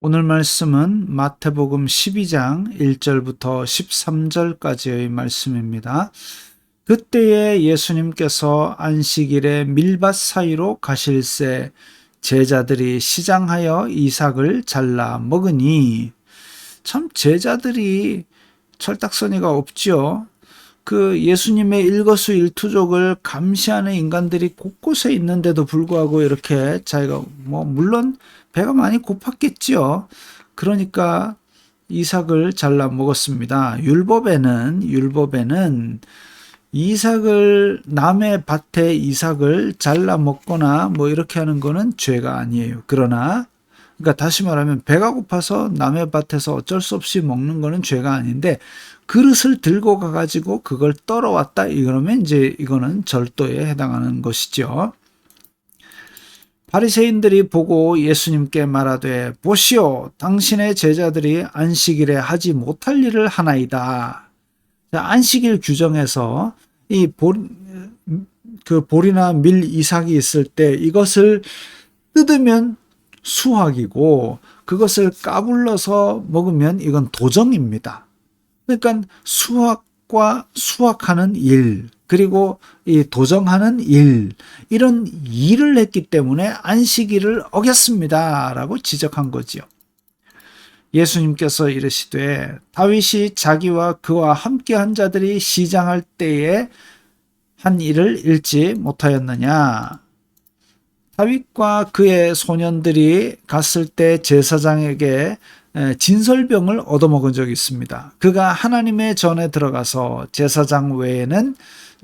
오늘 말씀은 마태복음 12장 1절부터 13절까지의 말씀입니다. 그때에 예수님께서 안식일에 밀밭 사이로 가실새 제자들이 시장하여 이삭을 잘라 먹으니, 참 제자들이 철딱서니가 없지요. 그 예수님의 일거수일투족을 감시하는 인간들이 곳곳에 있는데도 불구하고 이렇게 자기가 물론 배가 많이 고팠겠지요. 그러니까 이삭을 잘라 먹었습니다. 율법에는 이삭을 남의 밭에 이삭을 잘라 먹거나 이렇게 하는 거는 죄가 아니에요. 그러나 그러니까 다시 말하면 배가 고파서 남의 밭에서 어쩔 수 없이 먹는 거는 죄가 아닌데, 그릇을 들고 가가지고 그걸 떨어왔다 이러면 이제 이거는 절도에 해당하는 것이죠. 바리새인들이 보고 예수님께 말하되, 보시오, 당신의 제자들이 안식일에 하지 못할 일을 하나이다. 안식일 규정에서 그 보리나 밀 이삭이 있을 때 이것을 뜯으면 수확이고, 그것을 까불러서 먹으면 이건 도정입니다. 그러니까 수확과 수확하는 일, 그리고 이 도정하는 일, 이런 일을 했기 때문에 안식일을 어겼습니다 라고 지적한 거지요. 예수님께서 이르시되, 다윗이 자기와 그와 함께한 자들이 시장할 때에 한 일을 잃지 못하였느냐? 다윗과 그의 소년들이 갔을 때 제사장에게 진설병을 얻어먹은 적이 있습니다. 그가 하나님의 전에 들어가서 제사장 외에는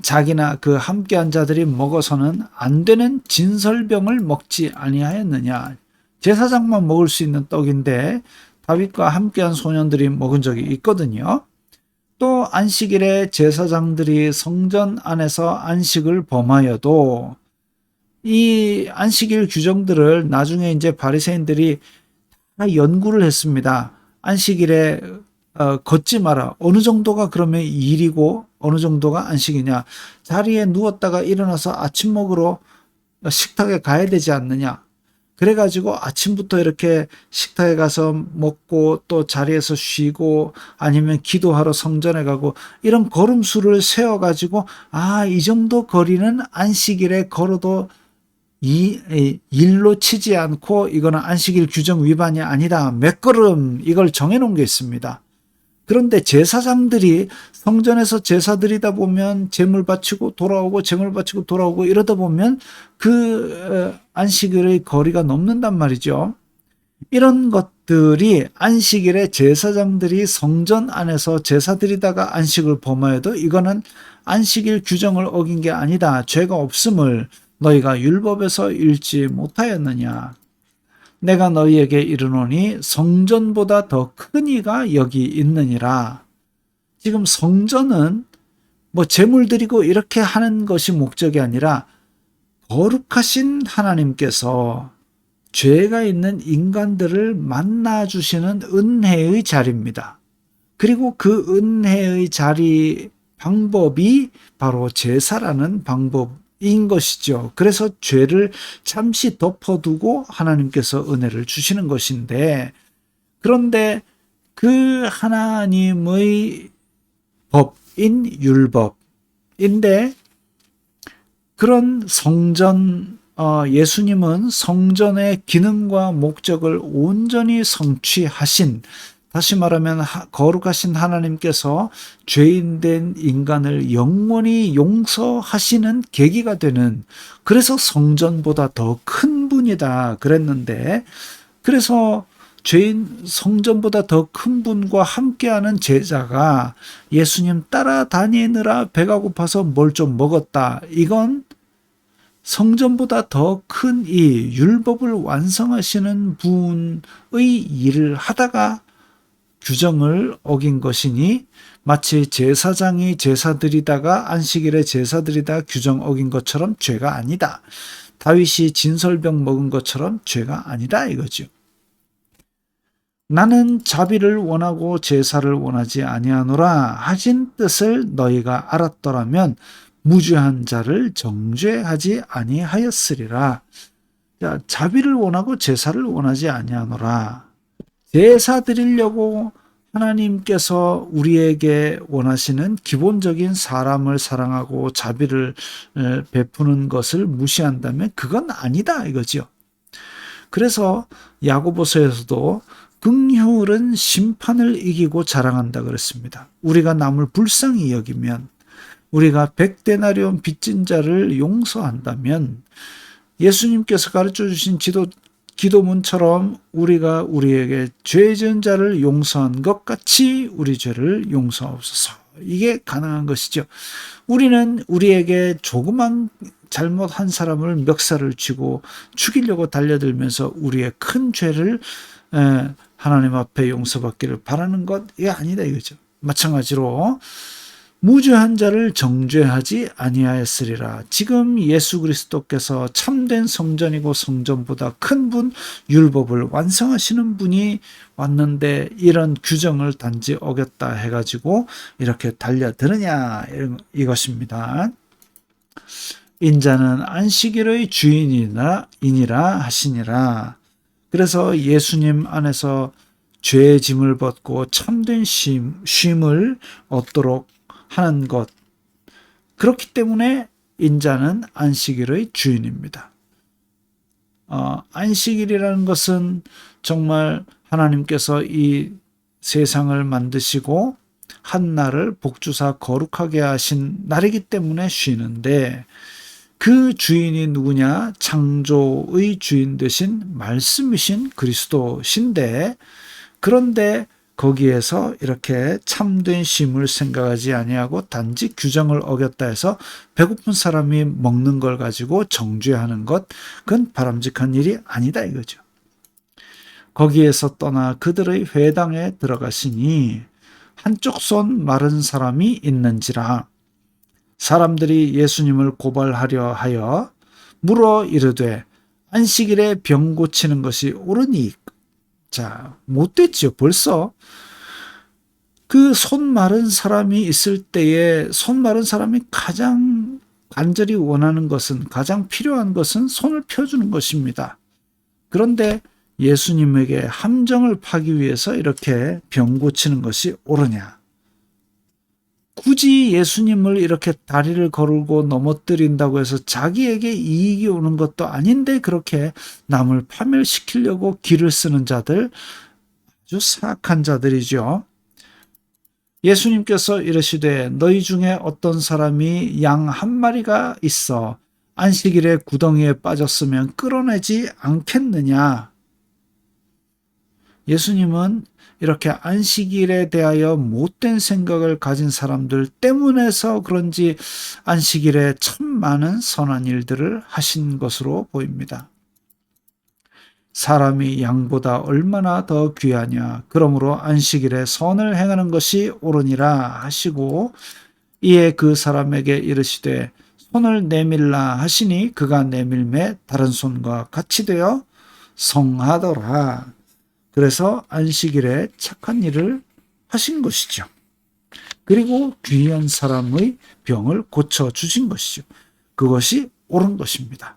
자기나 그 함께한 자들이 먹어서는 안 되는 진설병을 먹지 아니하였느냐. 제사장만 먹을 수 있는 떡인데 다윗과 함께한 소년들이 먹은 적이 있거든요. 또 안식일에 제사장들이 성전 안에서 안식을 범하여도 이 안식일 규정들을 나중에 이제 바리새인들이 다 연구를 했습니다. 안식일에 걷지 마라. 어느 정도가 그러면 일이고 어느 정도가 안식이냐. 자리에 누웠다가 일어나서 아침 먹으러 식탁에 가야 되지 않느냐. 그래가지고 아침부터 이렇게 식탁에 가서 먹고 또 자리에서 쉬고 아니면 기도하러 성전에 가고 이런 걸음수를 세워가지고 이 정도 거리는 안식일에 걸어도 이 일로 치지 않고 이거는 안식일 규정 위반이 아니다. 몇 걸음 이걸 정해놓은 게 있습니다. 그런데 제사장들이 성전에서 제사 드리다 보면 제물 바치고 돌아오고 제물 바치고 돌아오고 이러다 보면 그 안식일의 거리가 넘는단 말이죠. 이런 것들이 안식일에 제사장들이 성전 안에서 제사 드리다가 안식을 범하여도 이거는 안식일 규정을 어긴 게 아니다. 죄가 없음을 너희가 율법에서 읽지 못하였느냐. 내가 너희에게 이르노니 성전보다 더 큰 이가 여기 있느니라. 지금 성전은 제물 드리고 이렇게 하는 것이 목적이 아니라 거룩하신 하나님께서 죄가 있는 인간들을 만나주시는 은혜의 자리입니다. 그리고 그 은혜의 자리 방법이 바로 제사라는 방법인 것이죠. 그래서 죄를 잠시 덮어두고 하나님께서 은혜를 주시는 것인데, 그런데 그 하나님의 법인 율법인데, 그런 성전, 예수님은 성전의 기능과 목적을 온전히 성취하신, 다시 말하면 거룩하신 하나님께서 죄인된 인간을 영원히 용서하시는 계기가 되는, 그래서 성전보다 더 큰 분이다 그랬는데, 그래서 성전보다 더 큰 분과 함께하는 제자가 예수님 따라다니느라 배가 고파서 뭘 좀 먹었다. 이건 성전보다 더 큰 이 율법을 완성하시는 분의 일을 하다가 규정을 어긴 것이니, 마치 제사장이 제사 드리다가 안식일에 제사 드리다가 규정 어긴 것처럼 죄가 아니다. 다윗이 진설병 먹은 것처럼 죄가 아니다 이거죠. 나는 자비를 원하고 제사를 원하지 아니하노라 하신 뜻을 너희가 알았더라면 무죄한 자를 정죄하지 아니하였으리라. 자, 자비를 원하고 제사를 원하지 아니하노라. 제사 드리려고 하나님께서 우리에게 원하시는 기본적인 사람을 사랑하고 자비를 베푸는 것을 무시한다면 그건 아니다 이거죠. 그래서 야고보서에서도 긍휼은 심판을 이기고 자랑한다 그랬습니다. 우리가 남을 불쌍히 여기면, 우리가 100데나리온 빚진 자를 용서한다면 예수님께서 가르쳐 주신 기도문처럼 우리가 우리에게 죄 지은 자를 용서한 것 같이 우리 죄를 용서하옵소서. 이게 가능한 것이죠. 우리는 우리에게 조그만 잘못한 사람을 멱살을 쥐고 죽이려고 달려들면서 우리의 큰 죄를 하나님 앞에 용서받기를 바라는 것, 이게 아니다 이거죠. 마찬가지로 무죄한 자를 정죄하지 아니하였으리라. 지금 예수 그리스도께서 참된 성전이고 성전보다 큰 분, 율법을 완성하시는 분이 왔는데 이런 규정을 단지 어겼다 해가지고 이렇게 달려드느냐, 이것입니다. 인자는 안식일의 주인이니라 하시니라. 그래서 예수님 안에서 죄의 짐을 벗고 참된 쉼을 얻도록 하는 것. 그렇기 때문에 인자는 안식일의 주인입니다. 안식일이라는 것은 정말 하나님께서 이 세상을 만드시고 한 날을 복주사 거룩하게 하신 날이기 때문에 쉬는데, 그 주인이 누구냐? 창조의 주인 되신 말씀이신 그리스도신데, 그런데 거기에서 이렇게 참된 쉼을 생각하지 아니하고 단지 규정을 어겼다 해서 배고픈 사람이 먹는 걸 가지고 정죄하는 것, 그건 바람직한 일이 아니다 이거죠. 거기에서 떠나 그들의 회당에 들어가시니 한쪽 손 마른 사람이 있는지라. 사람들이 예수님을 고발하려 하여 물어 이르되 안식일에 병 고치는 것이 옳으니. 자, 못됐죠. 벌써 그 손 마른 사람이 있을 때에 손 마른 사람이 가장 간절히 원하는 것은, 가장 필요한 것은 손을 펴주는 것입니다. 그런데 예수님에게 함정을 파기 위해서 이렇게 병 고치는 것이 옳으냐? 굳이 예수님을 이렇게 다리를 걸고 넘어뜨린다고 해서 자기에게 이익이 오는 것도 아닌데 그렇게 남을 파멸시키려고 기를 쓰는 자들, 아주 사악한 자들이죠. 예수님께서 이르시되 너희 중에 어떤 사람이 양 한 마리가 있어 안식일에 구덩이에 빠졌으면 끌어내지 않겠느냐? 예수님은 이렇게 안식일에 대하여 못된 생각을 가진 사람들 때문에서 그런지 안식일에 참 많은 선한 일들을 하신 것으로 보입니다. 사람이 양보다 얼마나 더 귀하냐. 그러므로 안식일에 선을 행하는 것이 옳으니라 하시고, 이에 그 사람에게 이르시되 손을 내밀라 하시니 그가 내밀매 다른 손과 같이 되어 성하더라. 그래서 안식일에 착한 일을 하신 것이죠. 그리고 귀한 사람의 병을 고쳐주신 것이죠. 그것이 옳은 것입니다.